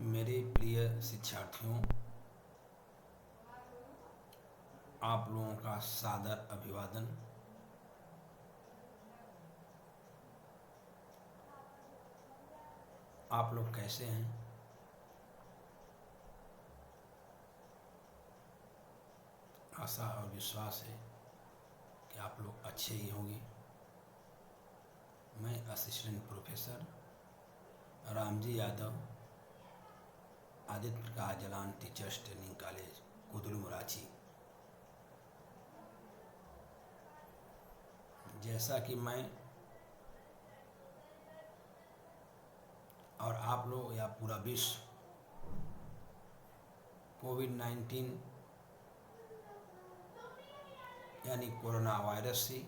मेरे प्रिय शिक्षार्थियों, आप लोगों का सादर अभिवादन। आप लोग कैसे हैं? आशा और विश्वास है कि आप लोग अच्छे ही होंगे। मैं असिस्टेंट प्रोफेसर रामजी यादव, आदित्य प्रकाश Jalan teachers training college, Kudru Ranchi. जैसा कि मैं और आप लोग या पूरा विश्व कोविड-19 यानी कोरोना वायरस से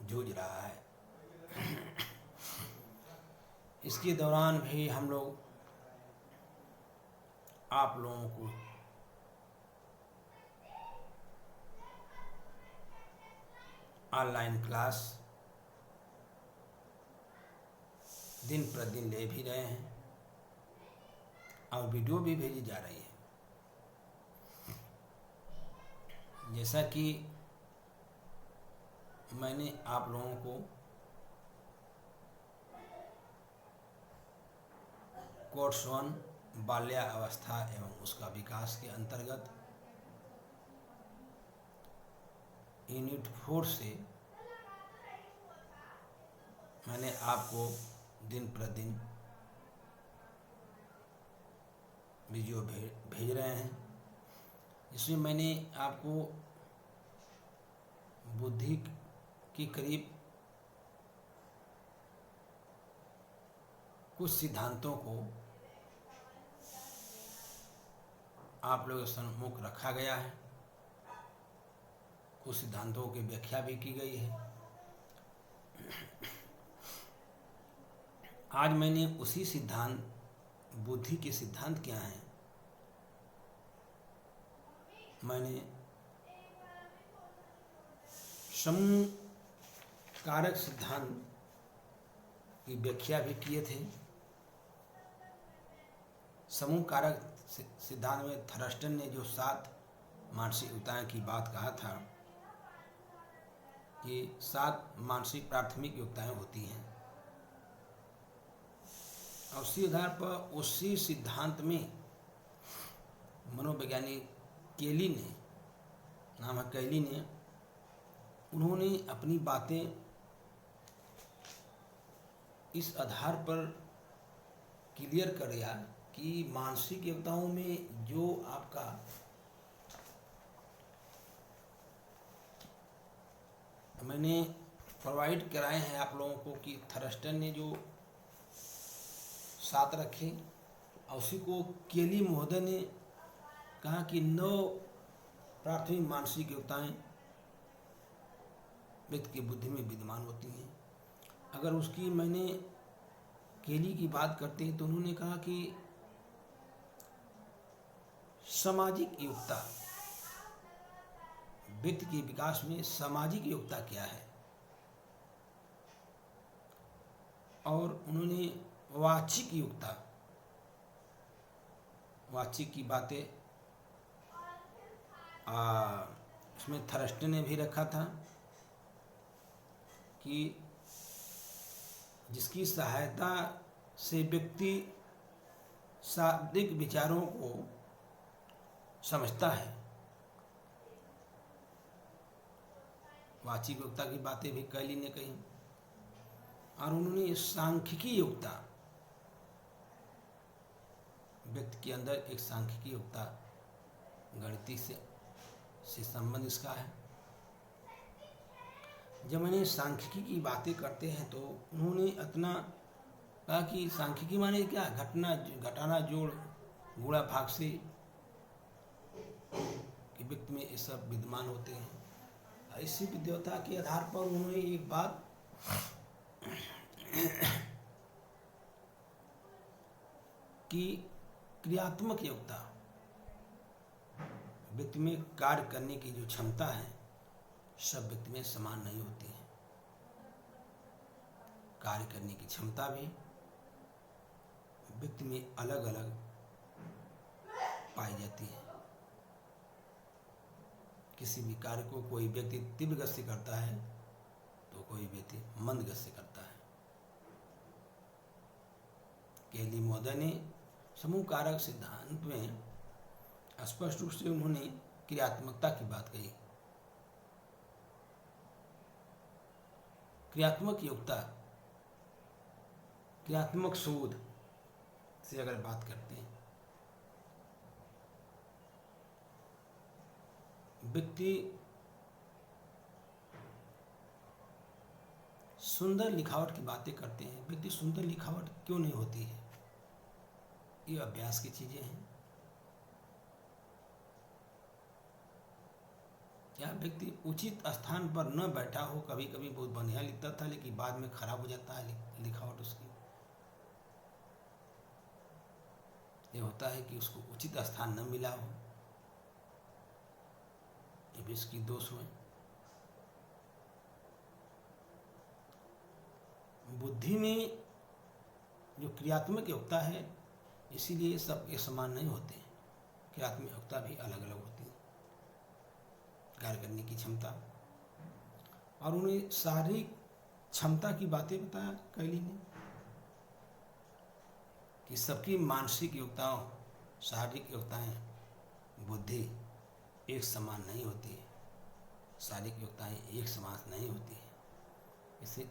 जूझ रहा है। इसके दौरान भी हम लोग आप लोगों को ऑनलाइन क्लास दिन प्रतिदिन ले भी रहे हैं और वीडियो भी भेजी जा रही है। जैसा कि मैंने आप लोगों को कोर्स 1 बाल्यावस्था एवं उसका विकास के अंतर्गत यूनिट 4 से मैंने आपको दिन प्रतिदिन वीडियो भेज रहे हैं, जिसमें मैंने आपको बुद्धि की करीब कुछ सिद्धांतों को आप लोगों के सम्मुख रखा गया है। कुछ सिद्धांतों की व्याख्या भी की गई है। आज मैंने उसी सिद्धांत, बुद्धि के सिद्धांत क्या हैं, मैंने समूह कारक सिद्धांत की व्याख्या भी किए थे। समूह कारक सिद्धांत में थर्स्टन ने जो 7 मानसिक युक्ताएं की बात कहा था कि 7 मानसिक प्राथमिक युक्ताएं होती हैं, और उसी आधार पर उसी सिद्धांत में मनोवैज्ञानिक कैली ने, नाम है कैली ने, उन्होंने अपनी बातें इस आधार पर क्लियर कर दिया कि मानसिक युक्ताओं में जो आपका मैंने प्रोवाइड कराए हैं आप लोगों को कि थर्स्टन ने जो 7 रखे, और उसी को केली महोदय ने कहा कि 9 प्राथमिक मानसिक युक्ताएं व्यक्ति की बुद्धि में विद्यमान होती हैं। अगर उसकी मैंने केली की बात करते हैं तो उन्होंने कहा कि सामाजिक योग्यता, व्यक्ति के विकास में सामाजिक योग्यता क्या है, और उन्होंने वाचिक योग्यता, वाचिक की बातें उसमें थर्स्टन ने भी रखा था कि जिसकी सहायता से व्यक्ति शाब्दिक विचारों को समझता है। वाचिक योग्यता की बातें भी कैली ने कही, और उन्होंने सांख्यिकी योग्यता, व्यक्ति के अंदर एक सांख्यिकी योग्यता, गणितीय से संबंध इसका है। जब मैंने सांख्यिकी की बातें करते हैं तो उन्होंने इतना कहा कि सांख्यिकी माने क्या, घटाना जोड़ गुणा भाग से कि व्यक्ति में ये सब विद्यमान होते हैं। इसी विद्वता के आधार पर उन्होंने एक बात कि क्रियात्मक योग्यता, व्यक्ति में कार्य करने की जो क्षमता है सब व्यक्ति में समान नहीं होती है। कार्य करने की क्षमता भी व्यक्ति में अलग अलग पाई जाती है। किसी भी कार्य को कोई व्यक्ति तीव्र गति से करता है तो कोई व्यक्ति मंद गति से करता है। केली महोदय ने समूह कारक सिद्धांत में स्पष्ट रूप से उन्होंने क्रियात्मकता की बात कही। क्रियात्मक योग्यता, क्रियात्मक शोध से अगर बात करते हैं, व्यक्ति सुंदर लिखावट की बातें करते हैं। व्यक्ति सुंदर लिखावट क्यों नहीं होती है? ये अभ्यास की चीजें हैं। या व्यक्ति उचित स्थान पर न बैठा हो, कभी कभी बहुत बढ़िया लिखता था लेकिन बाद में खराब हो जाता है लिखावट उसकी। ये होता है कि उसको उचित स्थान न मिला हो, ये भी इसकी दोष हुए। बुद्धि में जो क्रियात्मक योग्यता है, इसीलिए सब एक समान नहीं होते हैं। क्रियात्मक योग्यता भी अलग अलग होती है, कार्य करने की क्षमता। और उन्हें शारीरिक क्षमता की बातें बताया कैली ने कि सबकी मानसिक योग्यताओं, शारीरिक योग्यताएं, बुद्धि एक समान नहीं होती है। शारीरिक योग्यताएं एक समान नहीं होती है।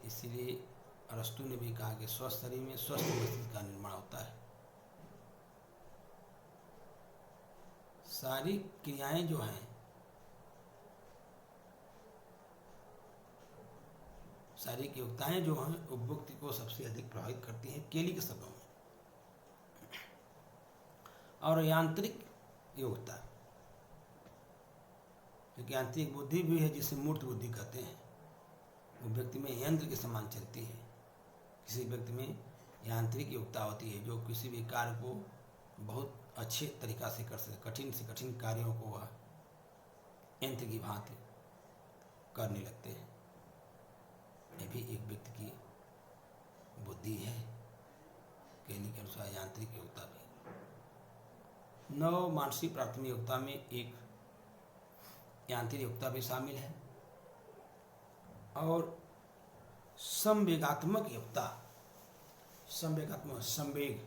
इसीलिए अरस्तु ने भी कहा कि स्वस्थ शरीर में स्वस्थ मस्तिष्क का निर्माण होता है। सारी क्रियाएं जो हैं, सारी योग्यताएं जो हैं, वो व्यक्ति को सबसे अधिक प्रभावित करती हैं केली के शब्दों में। और यांत्रिक योग्यता, क्योंकि यांत्रिक बुद्धि भी है जिसे मूर्त बुद्धि कहते हैं, वो व्यक्ति में यंत्र के समान चलती है। किसी व्यक्ति में यांत्रिक योग्यता होती है जो किसी भी कार्य को बहुत अच्छे तरीक़ा से कर सकते, कठिन से कठिन कार्यों को वह यंत्र की भांति करने लगते हैं। ये भी एक व्यक्ति की बुद्धि है। केली के अनुसार यांत्रिक योग्यता भी। 9 मानसिक प्राथमिक योग्यता में एक यांत्रिक योग्यता भी शामिल है। और संवेगात्मक योग्यता, संवेगात्मक संवेग,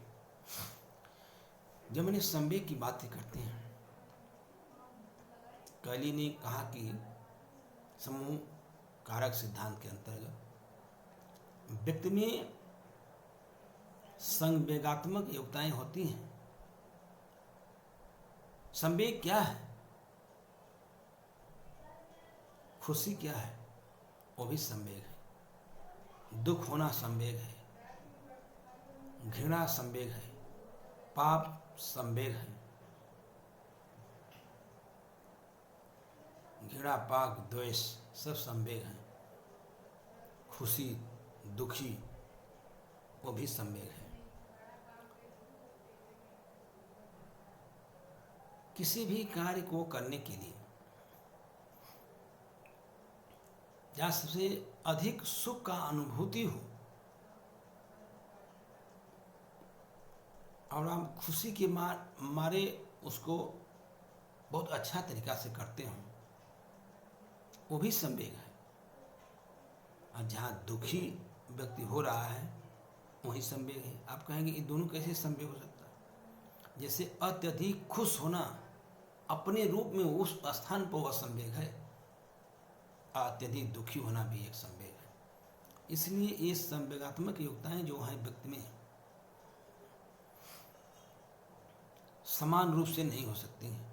जब मैंने संवेग की बात करते हैं, कैली ने कहा कि समूह कारक सिद्धांत के अंतर्गत व्यक्ति में संवेगात्मक योग्यताएं होती हैं। संवेग क्या है? खुशी क्या है? वो भी संवेग है। दुख होना संवेग है, घृणा संवेग है, पाप संवेग है। घृणा, पाप, द्वेष सब संवेग हैं। खुशी, दुखी, वो भी संवेग है। किसी भी कार्य को करने के लिए जहाँ सबसे अधिक सुख का अनुभूति हो और हम खुशी के मारे उसको बहुत अच्छा तरीक़ा से करते हों, वो भी संवेग है। और जहाँ दुखी व्यक्ति हो रहा है वही संवेग है। आप कहेंगे ये दोनों कैसे संवेग हो सकता है? जैसे अत्यधिक खुश होना अपने रूप में उस स्थान पर वह संवेग है, अत्यधिक दुखी होना भी एक संवेग है। इसलिए ये संवेगात्मक योग्यताएं जो हैं व्यक्ति में समान रूप से नहीं हो सकती हैं।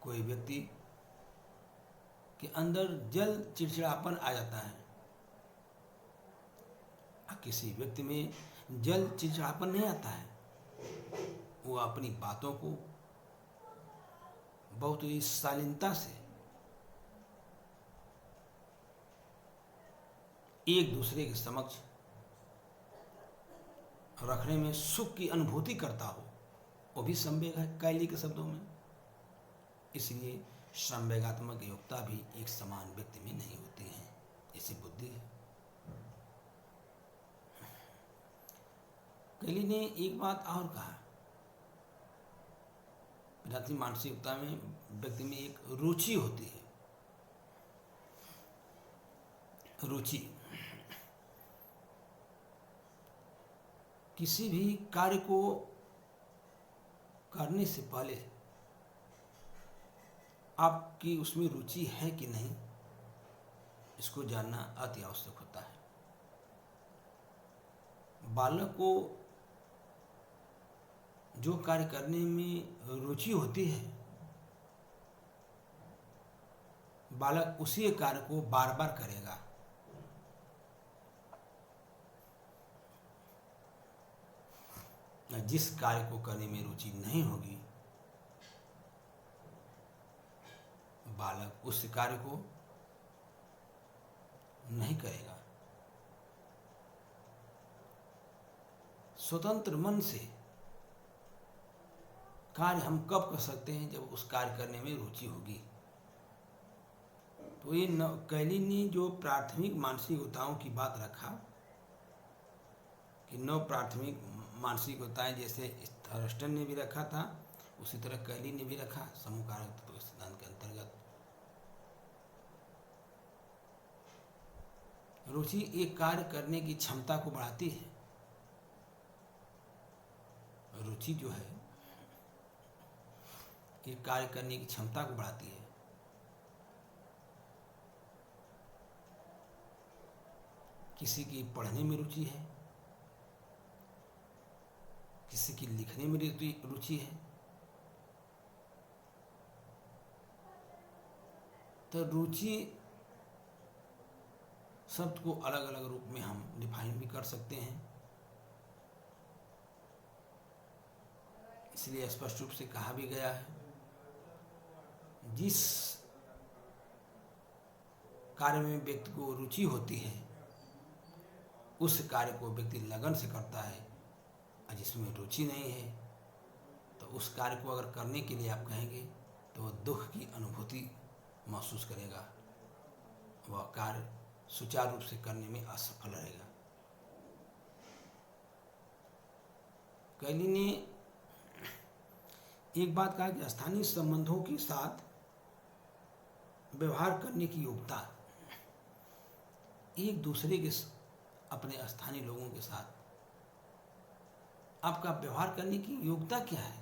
कोई व्यक्ति के अंदर जल चिड़चिड़ापन आ जाता है, किसी व्यक्ति में जल चिड़चिड़ापन नहीं आता है। वो अपनी बातों को बहुत ही शालीनता से एक दूसरे के समक्ष रखने में सुख की अनुभूति करता हो, वो भी संवेग है कैली के शब्दों में। इसलिए संवेगात्मक योग्यता भी एक समान व्यक्ति में नहीं होती है, ऐसी बुद्धि है। कैली ने एक बात और कहा, प्राथमिक मानसिकता में व्यक्ति में एक रुचि होती है। रुचि किसी भी कार्य को करने से पहले आपकी उसमें रुचि है कि नहीं, इसको जानना अति आवश्यक होता है। बालक को जो कार्य करने में रुचि होती है, बालक उसी कार्य को बार बार करेगा। जिस कार्य को करने में रुचि नहीं होगी, बालक उस कार्य को नहीं करेगा। स्वतंत्र मन से कार्य हम कब कर सकते हैं, जब उस कार्य करने में रुचि होगी। तो ये कैली ने जो प्राथमिक मानसिकताओं की बात रखा कि 9 प्राथमिक मानसिकताएं जैसे थर्स्टन ने भी रखा था, उसी तरह कैली ने भी रखा समूह कारक तत्व सिद्धांत के अंतर्गत। रुचि एक कार्य करने की क्षमता को बढ़ाती है। रुचि जो है एक कार्य करने की क्षमता को बढ़ाती है। किसी की पढ़ने में रुचि है, किसी की लिखने में रुचि है। तो रुचि शब्द को अलग अलग रूप में हम डिफाइन भी कर सकते हैं। इसलिए स्पष्ट रूप से कहा भी गया है, जिस कार्य में व्यक्ति को रुचि होती है उस कार्य को व्यक्ति लगन से करता है, और जिसमें रुचि नहीं है तो उस कार्य को अगर करने के लिए आप कहेंगे तो वह दुख की अनुभूति महसूस करेगा, वह कार्य सुचारू रूप से करने में असफल रहेगा। कैली ने एक बात कहा कि स्थानीय संबंधों के साथ व्यवहार करने की योग्यता, एक दूसरे के अपने स्थानीय लोगों के साथ आपका व्यवहार करने की योग्यता क्या है,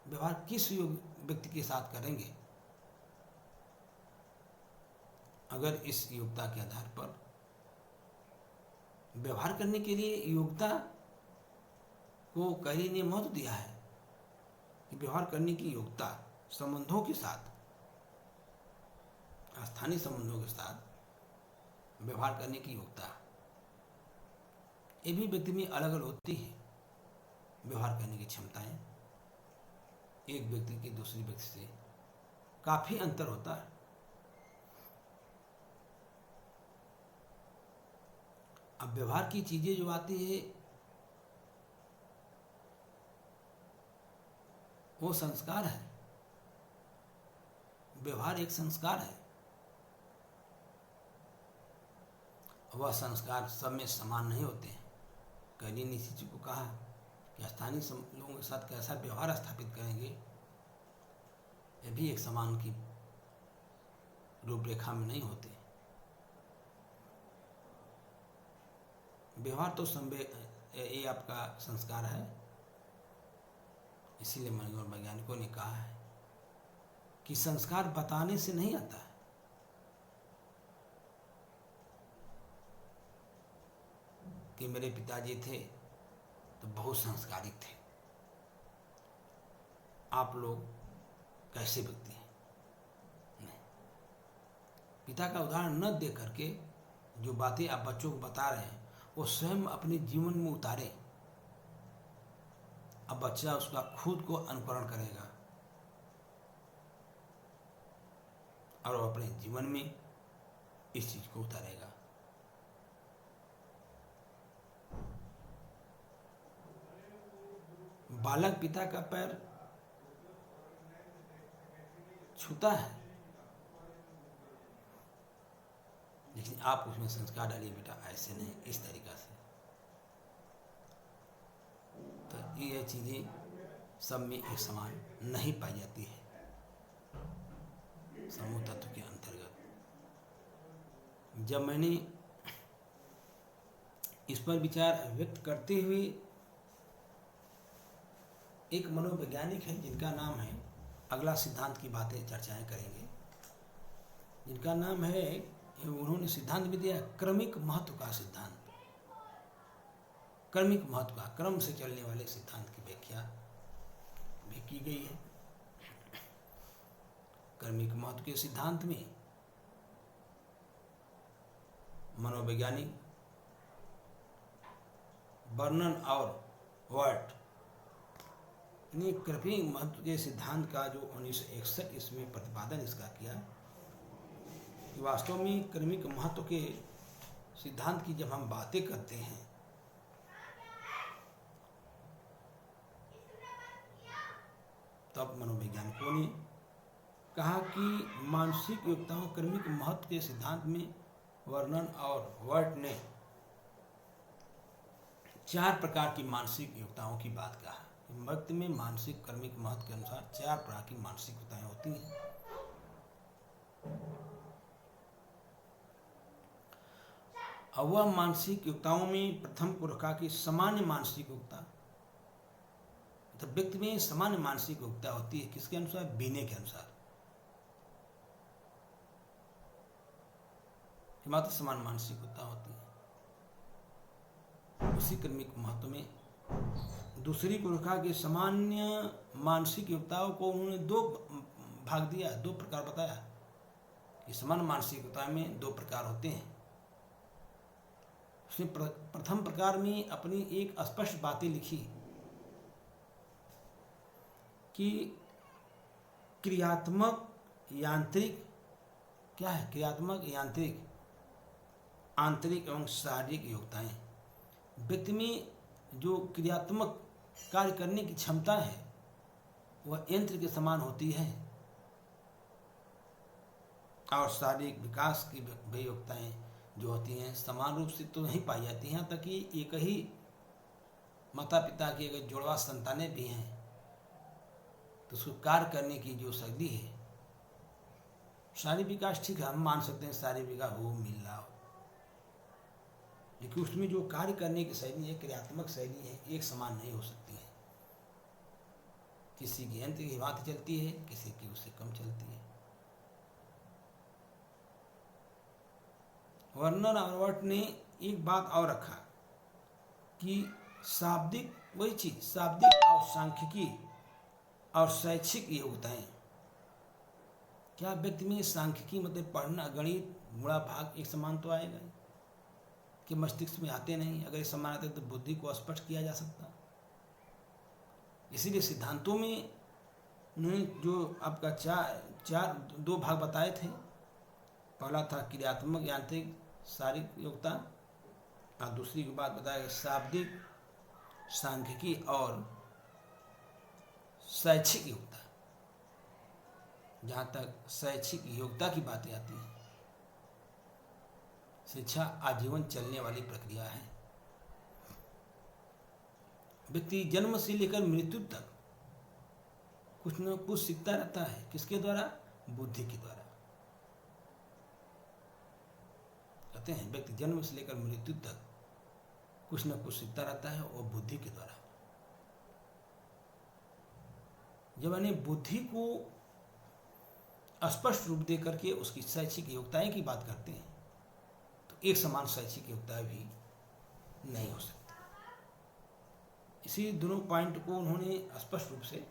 व्यवहार किस व्यक्ति के साथ करेंगे। अगर इस योग्यता के आधार पर व्यवहार करने के लिए योग्यता को कैली ने महत्व दिया है कि व्यवहार करने की योग्यता संबंधों के साथ, स्थानीय संबंधों के साथ व्यवहार करने की योग्यता, ये भी व्यक्ति में अलग अलग होती है। व्यवहार करने की क्षमताएं एक व्यक्ति के दूसरे व्यक्ति से काफी अंतर होता है। अब व्यवहार की चीजें जो आती है वो संस्कार है। व्यवहार एक संस्कार है। वह संस्कार सब में समान नहीं होते हैं। कैली ने इसी चीज को कहा कि स्थानीय लोगों के साथ कैसा व्यवहार स्थापित करेंगे, ये भी एक समान की रूपरेखा में नहीं होते। व्यवहार तो ये आपका संस्कार है। इसीलिए मनोवैज्ञानिकों ने कहा है कि संस्कार बताने से नहीं आता है, कि मेरे पिताजी थे तो बहुत संस्कारिक थे, आप लोग कैसे व्यक्ति हैं। नहीं, पिता का उदाहरण न दे करके जो बातें आप बच्चों को बता रहे हैं वो स्वयं अपने जीवन में उतारे। अब बच्चा उसका खुद को अनुकरण करेगा और वो अपने जीवन में इस चीज को उतारेगा। बालक पिता का पैर छूता है, लेकिन आप उसमें संस्कार डालिए, बेटा ऐसे नहीं, इस तरीका से। कि यह चीज़ें सब में एक समान नहीं पाई जाती है समूह तत्व के अंतर्गत। जब मैंने इस पर विचार व्यक्त करते हुए, एक मनोवैज्ञानिक है जिनका नाम है, अगला सिद्धांत की बातें चर्चाएं करेंगे, जिनका नाम है, उन्होंने सिद्धांत भी दिया क्रमिक महत्व का सिद्धांत। क्रमिक महत्व का, क्रम से चलने वाले सिद्धांत की व्याख्या भी की गई है। क्रमिक महत्व के सिद्धांत में मनोवैज्ञानिक बर्नन और वर्ट ने क्रमिक महत्व के सिद्धांत का जो 1961 इसमें प्रतिपादन इसका किया कि वास्तव में क्रमिक महत्व के सिद्धांत की जब हम बातें करते हैं तब मनोवैज्ञानिकों ने कहा कि मानसिक योग्यताओं क्रमिक महत्व के सिद्धांत में वर्नन और वर्ट ने 4 प्रकार की मानसिक योग्यताओं की बात कहा। व्यक्ति में मानसिक क्रमिक महत्व के अनुसार 4 प्रकार की मानसिक योग्यताएं होती हैं। और वह मानसिक योग्यताओं में प्रथम को रखा कि सामान्य मानसिक योग्यता, तो व्यक्ति में सामान्य मानसिक योग्यता होती है किसके अनुसार? बीने के अनुसार। मात्र समान मानसिक योग्यता होती है। उसी क्रमिक महत्व में दूसरी को रखा कि सामान्य मानसिक योग्यताओं को उन्होंने 2 भाग दिया, 2 प्रकार बताया कि सामान्य मानसिक योग्यता में 2 प्रकार होते हैं। उसने प्रथम प्रकार में अपनी एक स्पष्ट बातें लिखी कि क्रियात्मक यांत्रिक, क्या है क्रियात्मक यांत्रिक, आंतरिक एवं शारीरिक योग्यताएं। व्यक्ति में जो क्रियात्मक कार्य करने की क्षमता है वह यंत्र के समान होती है, और शारीरिक विकास की भी योग्यताएं जो होती हैं समान रूप से तो नहीं पाई जाती हैं। यहाँ तक कि एक ही माता पिता की अगर जुड़वा संतानें भी हैं तो उसको कार्य करने की जो शक्ति है, शारीरिक विकास ठीक है, हम मान सकते हैं शारीरिक विकास हो मिल रहा हो, लेकिन उसमें जो कार्य करने की शैली है, क्रियात्मक शैली है, एक समान नहीं हो सकती है। किसी की यंत्र की बात चलती है, किसी की उससे कम चलती है। वर्नर और वर्ट ने एक बात और रखा कि शाब्दिक, वही चीज शाब्दिक और सांख्यिकी और शैक्षिक योग्यताएं। क्या व्यक्ति में सांख्यिकी मतलब पढ़ना, गणित, गुणा भाग एक समान तो आएगा कि मस्तिष्क में आते नहीं? अगर समान आते तो बुद्धि को स्पष्ट किया जा सकता। इसीलिए सिद्धांतों में उन्होंने जो आपका 2 भाग बताए थे, पहला था क्रियात्मक यांत्रिक शारीरिक योग्यता, और दूसरी की बात बताया शाब्दिक, सांख्यिकी और शैक्षिक योग्यता। जहाँ तक शैक्षिक योग्यता की बातें आती हैं, शिक्षा आजीवन चलने वाली प्रक्रिया है। व्यक्ति जन्म से लेकर मृत्यु तक कुछ न कुछ सीखता रहता है। किसके द्वारा? बुद्धि के द्वारा। कहते हैं व्यक्ति जन्म से लेकर मृत्यु तक कुछ न कुछ सीखता रहता है, और बुद्धि के द्वारा। जब मैंने बुद्धि को स्पष्ट रूप दे करके उसकी शैक्षिक योग्यताएं की बात करते हैं तो एक समान शैक्षिक योग्यता भी नहीं हो सकती। इसी दोनों पॉइंट को उन्होंने स्पष्ट रूप से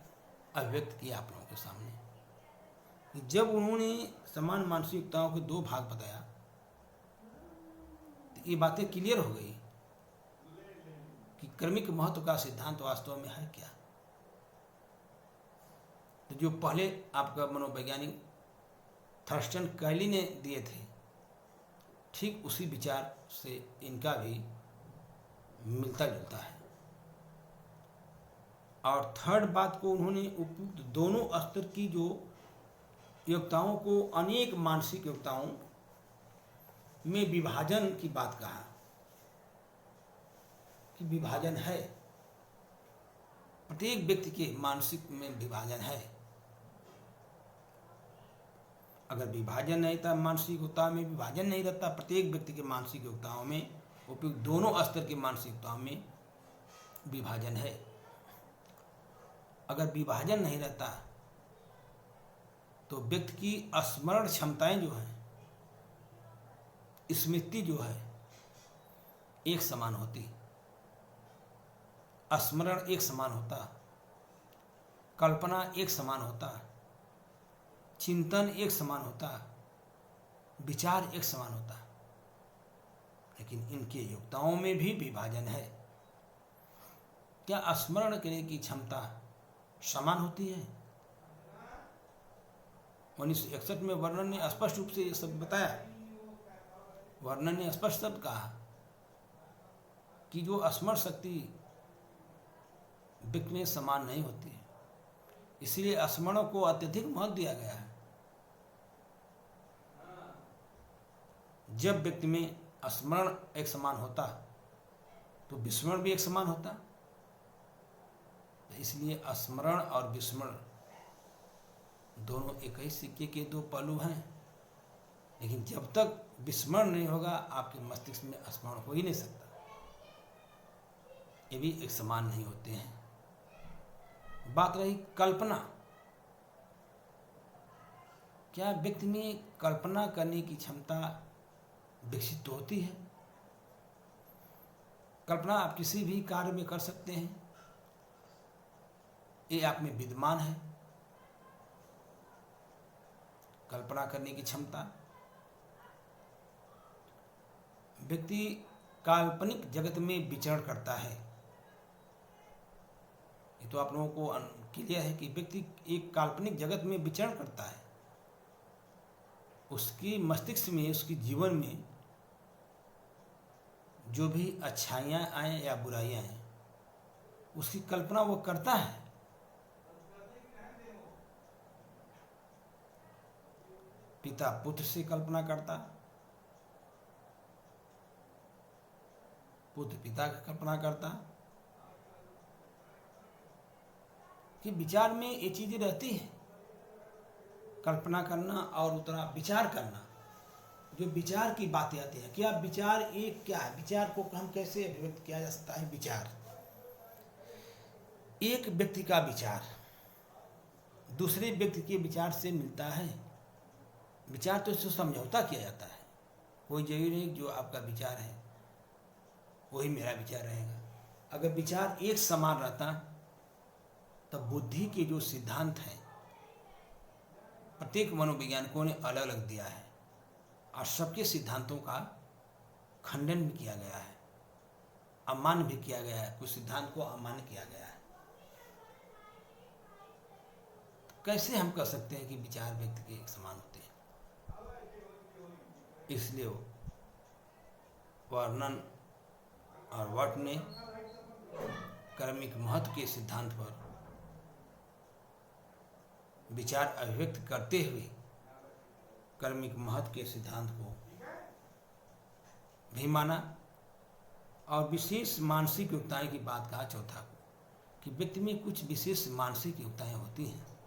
अभिव्यक्त किया आप लोगों के सामने। जब उन्होंने समान मानसिक योग्यताओं के 2 भाग बताया तो ये बातें क्लियर हो गई कि क्रमिक महत्व का सिद्धांत वास्तव में है क्या। तो जो पहले आपका मनोवैज्ञानिक थर्स्टन कैली ने दिए थे, ठीक उसी विचार से इनका भी मिलता जुलता है। और थर्ड बात को उन्होंने उपयुक्त दोनों स्तर की जो योग्यताओं को अनेक मानसिक योग्यताओं में विभाजन की बात कहा कि विभाजन है। प्रत्येक व्यक्ति के मानसिक में विभाजन है। अगर विभाजन नहीं था, मानसिक योग्यता में विभाजन नहीं रहता, प्रत्येक व्यक्ति के मानसिक योग्यताओं में, उपयुक्त दोनों स्तर की मानसिकताओं में विभाजन है। अगर विभाजन नहीं रहता तो व्यक्ति की स्मरण क्षमताएं जो हैं, स्मृति जो है, एक समान होती, स्मरण एक समान होता, कल्पना एक समान होता, चिंतन एक समान होता, विचार एक समान होता। लेकिन इनके योग्यताओं में भी विभाजन है। क्या स्मरण करने की क्षमता समान होती है? 1961 में वर्णन ने स्पष्ट रूप से ये सब बताया। वर्णन ने स्पष्ट शब्द कहा कि जो स्मरण शक्ति व्यक्ति में समान नहीं होती है, इसलिए स्मरण को अत्यधिक महत्व दिया गया है। जब व्यक्ति में स्मरण एक समान होता तो विस्मरण भी एक समान होता। इसलिए स्मरण और विस्मरण दोनों एक ही सिक्के के दो पहलू हैं। लेकिन जब तक विस्मरण नहीं होगा, आपके मस्तिष्क में स्मरण हो ही नहीं सकता। ये भी एक समान नहीं होते हैं। बात रही कल्पना। क्या व्यक्ति में कल्पना करने की क्षमता विकसित तो होती है? कल्पना आप किसी भी कार्य में कर सकते हैं, ये आप में विद्यमान है। कल्पना करने की क्षमता। व्यक्ति काल्पनिक जगत में विचरण करता है। ये तो आप लोगों को क्लियर है कि व्यक्ति एक काल्पनिक जगत में विचरण करता है। उसकी मस्तिष्क में, उसकी जीवन में जो भी अच्छाइयाँ आए या बुराइयाँ आए, उसकी कल्पना वो करता है। पिता पुत्र से कल्पना करता, पुत्र पिता की कल्पना करता। कि विचार में ये चीजें रहती हैं, कल्पना करना और उतना विचार करना। जो विचार की बातें आती हैं, क्या विचार एक क्या है? विचार को हम कैसे अभिव्यक्त किया जा सकता है? विचार, एक व्यक्ति का विचार दूसरे व्यक्ति के विचार से मिलता है। विचार तो इससे समझौता किया जाता है। कोई जरूरी नहीं जो आपका विचार है वही मेरा विचार रहेगा। अगर विचार एक समान रहता तब बुद्धि के जो सिद्धांत हैं, प्रत्येक मनोवैज्ञानिकों ने अलग अलग दिया है और सबके सिद्धांतों का खंडन भी किया गया है, अमान्य भी किया गया है। कुछ सिद्धांत को अमान्य किया गया है। तो कैसे हम कह सकते हैं कि विचार व्यक्ति के एक समान होते हैं? इसलिए वर्णन और वट ने कर्मिक महत्व के सिद्धांत पर विचार अभिव्यक्त करते हुए कर्मिक महत्व के सिद्धांत को भी माना और विशेष मानसिक योग्यताएं की बात कहा। चौथा को कि व्यक्ति में कुछ विशेष मानसिक योग्यताएं होती हैं